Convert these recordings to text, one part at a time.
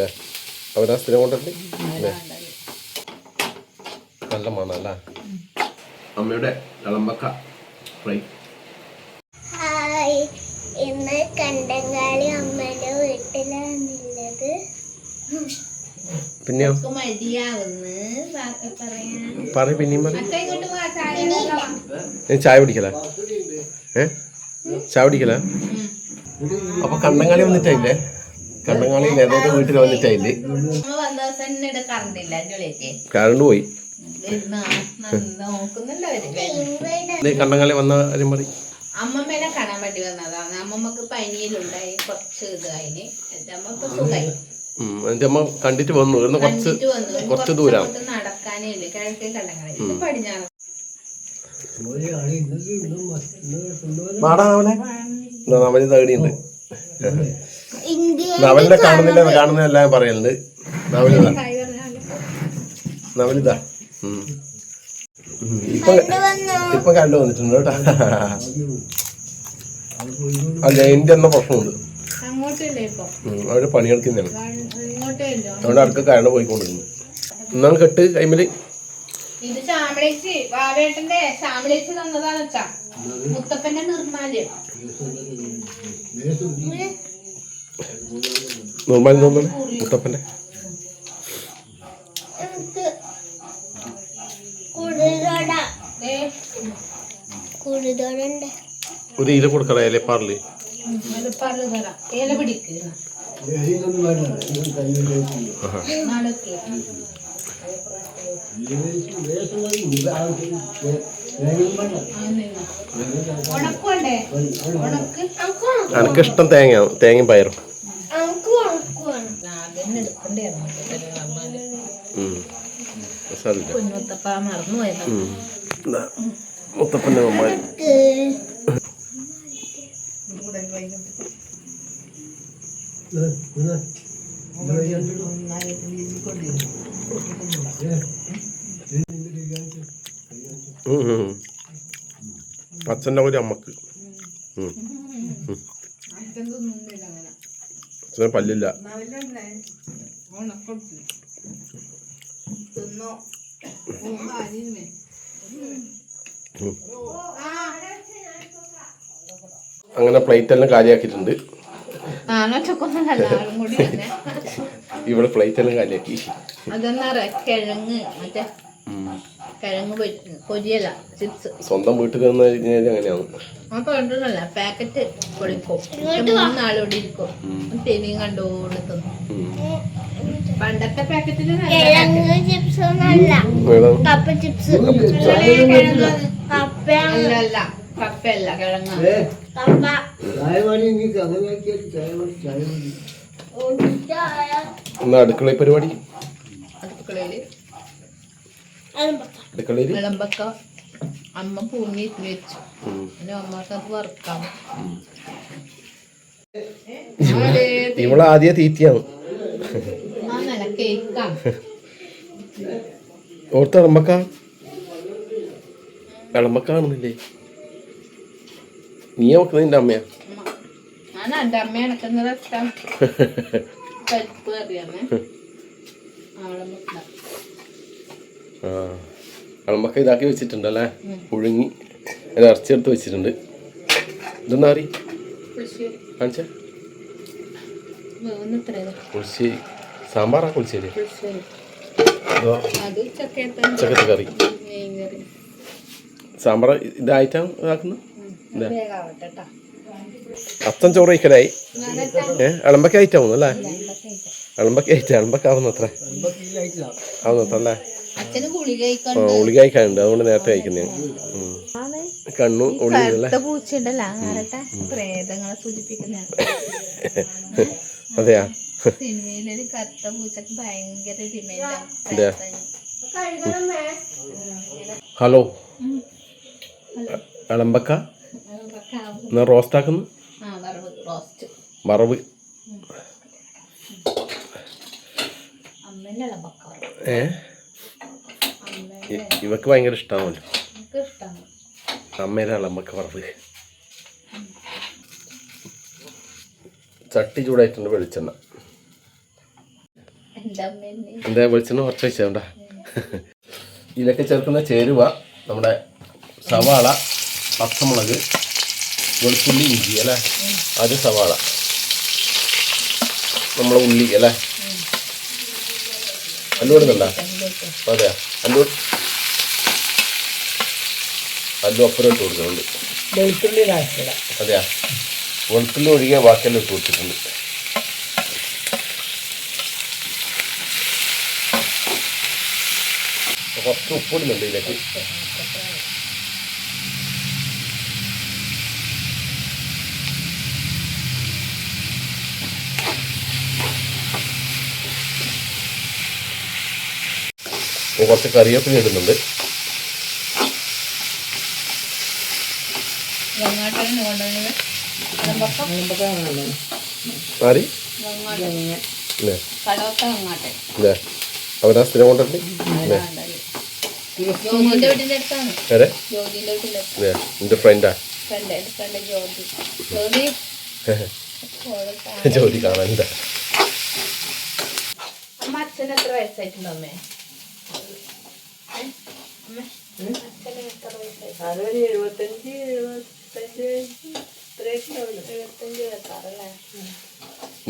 അവരാ സ്ഥിരം കൊണ്ടല്ലേ നല്ല മണല്ല അമ്മയുടെ ഇളമ്പക്ക ഫ്രൈ. ഹായ്, ഇന്ന് കണ്ടങ്കാളി അമ്മയുടെ വീട്ടിലാണുള്ളത്. പിന്നെയോ പറ പിന്നെയും ചായ കുടിക്കല ചായ കുടിക്കല. അപ്പൊ കണ്ടങ്കാളി വന്നിട്ടായില്ലേ? കണ്ടങ്കാളി ഏതൊക്കെ വീട്ടിൽ വന്നിട്ടായില്ലേ? കറണ്ട് പോയി. കണ്ടങ്കാളി വന്ന കാര്യം പറയും. അമ്മമ്മേനെ കാണാൻ വേണ്ടി വന്നതാണ്. അമ്മമ്മക്ക് പനിയിലുണ്ടായി കുറച്ച് ഇതായിന്. സുഖമായി. അമ്മ കണ്ടിട്ട് വന്നു. കുറച്ച് ദൂരം നടക്കാനേ ഇല്ല. കിഴക്കേ കണ്ടങ്കാളി പടിഞ്ഞാറ്. നവല് തകടിയുണ്ട്. നവലിനെ കാണുന്ന എല്ലാം പറയലുണ്ട്. നവലിതാ ഇപ്പൊ കണ്ടു വന്നിട്ടുണ്ട് കേട്ടാ. അല്ല എന്റെ എന്ന പ്രശ്നമുണ്ട്. അവര് പണിയെടുക്കുന്നതാണ്. അവിടെ അടുക്ക കരണ്ട് പോയിക്കൊണ്ടിരുന്നു. എന്നാണ് കെട്ട് കൈമല്. ഇത് ശാമളേച്ചി വാവേട്ടന്റെ ശാമളേച്ചി തന്നതാന്ന് വെച്ചാ മുത്തപ്പന്റെ നിർമ്മാല്യം. നിർമ്മാല്യം തോന്നുന്നു മുത്തപ്പന്റെ. ഒരു ഇല കൊടുക്കണ ഇലപ്പാറില്. ഇല പിടിക്ക് എനിക്കിഷ്ടം തേങ്ങയും പയറും. മുത്തപ്പന്റെ നിർമ്മാല്യം. അച്ഛൻ്റെ ഒരു അമ്മക്ക് അച്ഛന് പല്ലില്ല. അങ്ങനെ പ്ലേറ്റ് എല്ലാം കാലിയാക്കിയിട്ടുണ്ട്. ഇവിടെ പ്ലേറ്റ് എല്ലാം കാലിയാക്കി. സ്വന്തം വീട്ടിൽ നിന്ന് അങ്ങനെയാണ്. പാക്കറ്റ് നാളോടെ ഇരിക്കും. ടിവിയും കണ്ടോടുത്തും പണ്ടത്തെ പാക്കറ്റില് അല്ല കപ്പയല്ല കിഴങ്ങ്. അടുക്കള പരിപാടി. വിളമ്പക്ക അമ്മ പൂങ്ങി വെച്ചു. അമ്മക്ക് അത് വറുക്കാം. ഇവളെ ആദ്യ തീറ്റിയാണ്. ഓർത്ത് വിളമ്പക്കാണെന്നില്ലേ? നീ നോക്കുന്നത് നിന്റെ അമ്മയാ? എന്റെ അമ്മ എനക്കുന്നത് ഇഷ്ടം. പരിപ്പ് കറിയാണ്. വിളമ്പക്ക ഇതാക്കി വെച്ചിട്ടുണ്ടല്ലേ? പുഴുങ്ങി ഇറച്ചിയെടുത്ത് വെച്ചിട്ടുണ്ട്. ഇതെന്നാ അറി കാണിച്ച പുളിശ്ശേരി. സാമ്പാറാ പുളിശ്ശേരി. ചക്കത്തെ കറി. സാമ്പാർ ഇതായിട്ടാണ് ഇതാക്കുന്നത്. അത്തം ചോറ് കഴിക്കലായി. ഇളമ്പക്ക ആയിട്ടാവുന്നു അല്ലേ? ഇളമ്പക്ക ആവുന്നത്ര ആവുന്നത്രല്ലേ? ഗുളിക കഴിക്കാനുണ്ട്, അതുകൊണ്ട് നേരത്തെ കഴിക്കുന്നേ. കണ്ണു അതെയാ? ഹലോ, ഇളമ്പക്ക എന്നാ റോസ്റ്റ് ആക്കുന്നു. വറവ്. ഇവക്ക് ഭയങ്കര ഇഷ്ടമാണല്ലോ അമ്മേനെ ഇളമ്പക്ക വറവ്. ചട്ടി ചൂടായിട്ടുണ്ട്, വെളിച്ചെണ്ണ. എന്താ വെളിച്ചെണ്ണ കുറച്ച് വെച്ചാ. ഇതിലൊക്കെ ചേർക്കുന്ന ചേരുവ നമ്മുടെ സവാള, പച്ചമുളക്, വെളുത്തുള്ളി, ഇഞ്ചി അല്ലേ. ആദ്യം സവാള, നമ്മളെ ഉള്ളി അല്ലേ. അല്ലുവിടുന്നുണ്ടോ? അതെയാ, അല്ലു അപ്പുറം ഇട്ട് കൊടുക്കുന്നുണ്ട്. അതെയാ, വെളുത്തുള്ളി ഒഴികെ ബാക്കിയെല്ലാം ഇട്ട് കൊടുത്തിട്ടുണ്ട്. കുറച്ച് ഉപ്പിടുന്നുണ്ട് ഇതിലേക്ക്. കുറച്ച് കറിവേപ്പില ഇടുന്നുണ്ട്. ആര് അവരാ സ്ഥിരം കൊണ്ടുണ്ട്. എന്റെ ഫ്രണ്ടാ ജോലി കാണാനില്ല. അച്ഛൻ എത്ര വയസ്സായിട്ടുണ്ടോ അമ്മേ? അതൊരു 75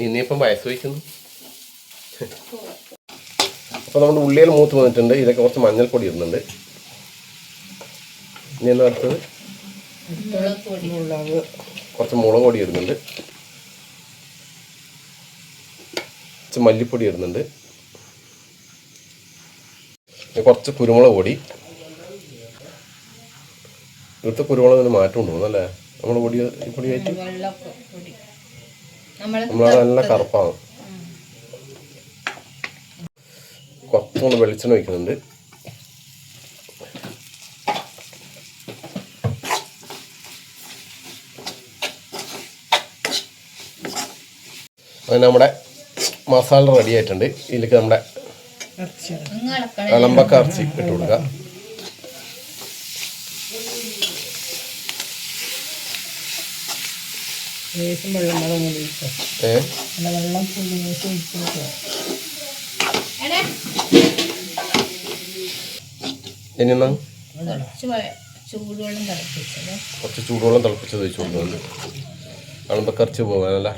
ഇനിയിപ്പം വയസ്സ് വയ്ക്കുന്നു. അപ്പോൾ നമ്മുടെ ഉള്ളിയിൽ മൂത്ത് വന്നിട്ടുണ്ട്. ഇതിലൊക്കെ കുറച്ച് മഞ്ഞൾപ്പൊടി ഇടുന്നുണ്ട്. ഇനി എന്താ അടുത്തത്? കുറച്ച് മുളക് പൊടി ഇടുന്നുണ്ട്. കുറച്ച് മല്ലിപ്പൊടി ഇടുന്നുണ്ട്. കുറച്ച് കുരുമുളക് പൊടി. ഇവിടുത്തെ കുരുമുളകിന് മാറ്റം ഉണ്ടോ അല്ലേ? നമ്മുടെ പൊടി പൊടിയായിട്ട് നമ്മളത് നല്ല കറുപ്പാണ്. കുറച്ചുകൂടെ വെളിച്ചെണ്ണ ഒഴിക്കുന്നുണ്ട്. അങ്ങനെ നമ്മുടെ മസാല റെഡി ആയിട്ടുണ്ട്. ഇതിലേക്ക് നമ്മുടെ ഇളമ്പക്ക ഇറച്ചി ഇട്ട് കൊടുക്കുക. ഇനിയെന്നാ കുറച്ച് ചൂടുവെള്ളം തിളപ്പിച്ചത് ഒഴിച്ചു കൊടുക്കുന്നുണ്ട്. ഇളമ്പക്ക ഇറച്ചി പോകാനല്ല.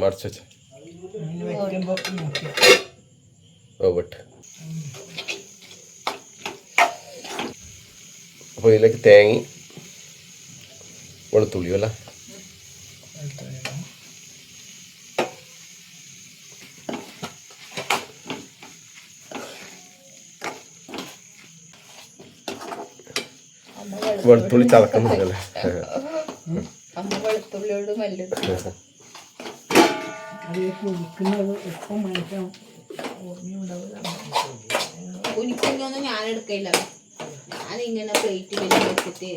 അടച്ചു വെച്ച അപ്പോൾ ഇതിലേക്ക് തേങ്ങ, വെളുത്തുള്ളിയോ അല്ല. വെളുത്തുള്ളി ചതക്കുന്നില്ലല്ലേ. വെളുത്തുള്ളിയോട് കുനിക്കൊന്നും ഞാൻ എടുക്കില്ല. ഞാനിങ്ങനെ പ്ലേറ്റിൽ വെച്ചിട്ട്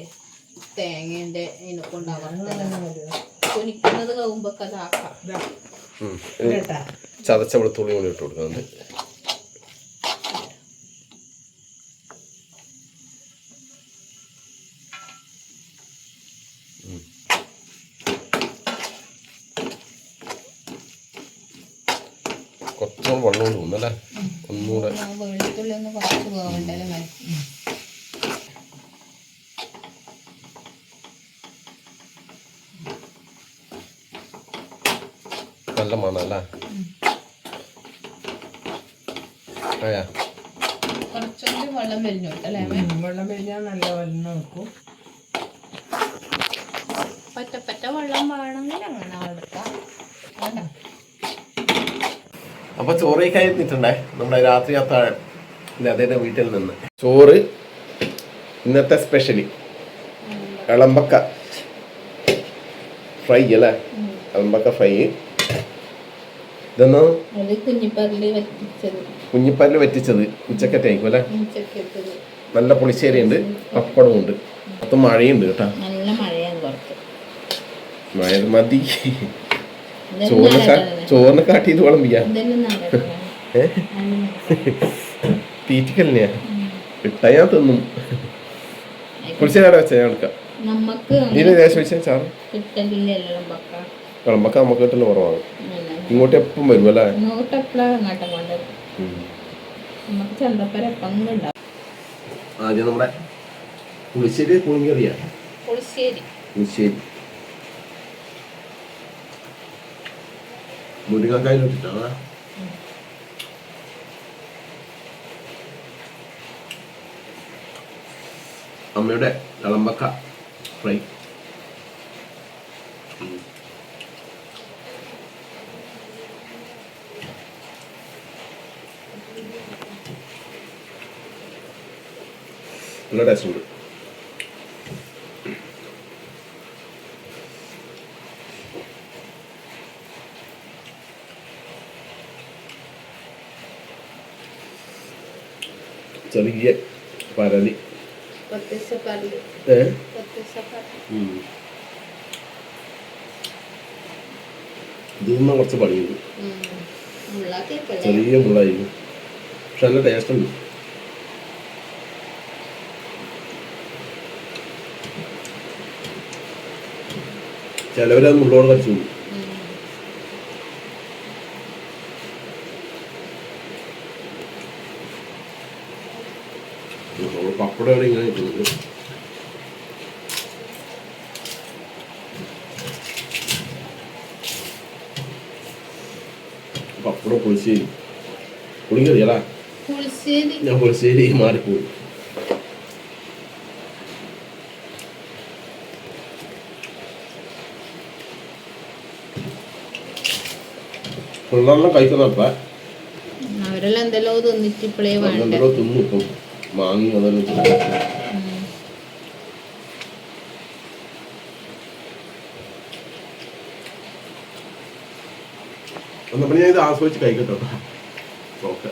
തേങ്ങേന്റെ ഇതിനൊക്കെ ഉണ്ടാവാം. കുനിക്കുന്നത് കഴിയുമ്പോ അതാക്കാം. ചതച്ച വെളുത്തുള്ളി കൂടി ഇട്ട് കൊടുക്കുന്നുണ്ട്. കുറച്ചുകൂടെ വെള്ളം കൊണ്ട് തോന്നല്ലേ. ഒന്നുകൂടെ വെളുത്തുള്ളി ഒന്ന് കുറച്ച് പോകണ്ടല്ലേ. നല്ല മണല്ലേ. കുറച്ചുകൂടി വെള്ളം വെലിഞ്ഞോട്ടല്ലേ. വെള്ളം കഴിഞ്ഞാൽ നല്ല വെള്ളം വെക്കും. പറ്റ വെള്ളം വേണമെങ്കിൽ അങ്ങനെ എടുക്കാം. അപ്പോൾ ചോറ് കഴിഞ്ഞിട്ടുണ്ടേ നമ്മുടെ രാത്രി അത്താഴം അതേ വീട്ടിൽ നിന്ന്. ചോറ് ഇന്നത്തെ സ്പെഷ്യലി ഇളമ്പക്ക ഫ്രൈ അല്ലേ. ഇളമ്പക്ക ഫ്രൈ. ഇതെന്നാ കുഞ്ഞിപ്പരല് വറ്റിച്ചത് ഉച്ചക്കത്തേക്കും അല്ലേ. നല്ല പുളിശ്ശേരി ഉണ്ട്, പപ്പടവും ഉണ്ട്. മൊത്തം മഴയുണ്ട് കേട്ടോ. നല്ല മഴയാണ് പുറത്ത്. മഴ മതി. ചോറിനെ കാട്ടിയത് വിളമ്പിക്കാം. തീറ്റിക്കലിനെയാ ഇട്ടയാ തിന്നും. പുളിശ്ശേരി അവിടെ വെച്ചാൽ ഞാൻ എടുക്കാം. നമുക്ക് ഇതിന് ദേശം വെച്ചാൽ ചാറ് കിട്ടലില്ലല്ലോ ബക്ക. വിളമ്പൊക്കെ നമുക്ക് കിട്ടുന്ന കുറവാണ്. ഇങ്ങോട്ട് എപ്പം വരും അല്ലേ? ഇങ്ങോട്ട് എപ്പോഴും അങ്ങോട്ടും കൊണ്ടുവരും. നമുക്ക് ചന്തപ്പര എപ്പം ഉണ്ടാവും. ആദ്യം നമ്മുടെ പുളിശ്ശേരി പുളിങ്കറിയാ. പുളിശ്ശേരി മുരിങ്ങക്കായിലിട്ടിട്ടാണ്. അമ്മയുടെ ഇളമ്പക്ക ഫ്രൈ. നല്ല ടേസ്റ്റ് ഉണ്ട്. ചെറിയ പരലി ഇതിന്ന് കുറച്ച് പണിയുണ്ട്. ചെറിയ മുള്ളായിരിക്കും, പക്ഷെ നല്ല ടേസ്റ്റ് ഉണ്ട്. ചിലവരത് മുള്ളോട് കടിച്ചു പോകും. പപ്പടം എവിടെ ഇങ്ങനെ കിട്ടുന്നുണ്ട്. പപ്പടം പുളിശ്ശേരി പുളിങ്കറിയല്ല, ഞാൻ പുളിശ്ശേരി മാറിപ്പോയി. പിള്ളേരെല്ലാം കഴിക്കുന്നപ്പ അവരെല്ലാം എന്തെല്ലോ തിന്നിട്ട് ഇപ്പളേ എന്തെല്ലോ തിന്നു. ഇപ്പം മാങ്ങി അതെല്ലാം എന്നപ്പോൾ ഞാൻ ഇത് ആസ്വദിച്ച് കഴിക്കട്ടോ. ഓക്കെ.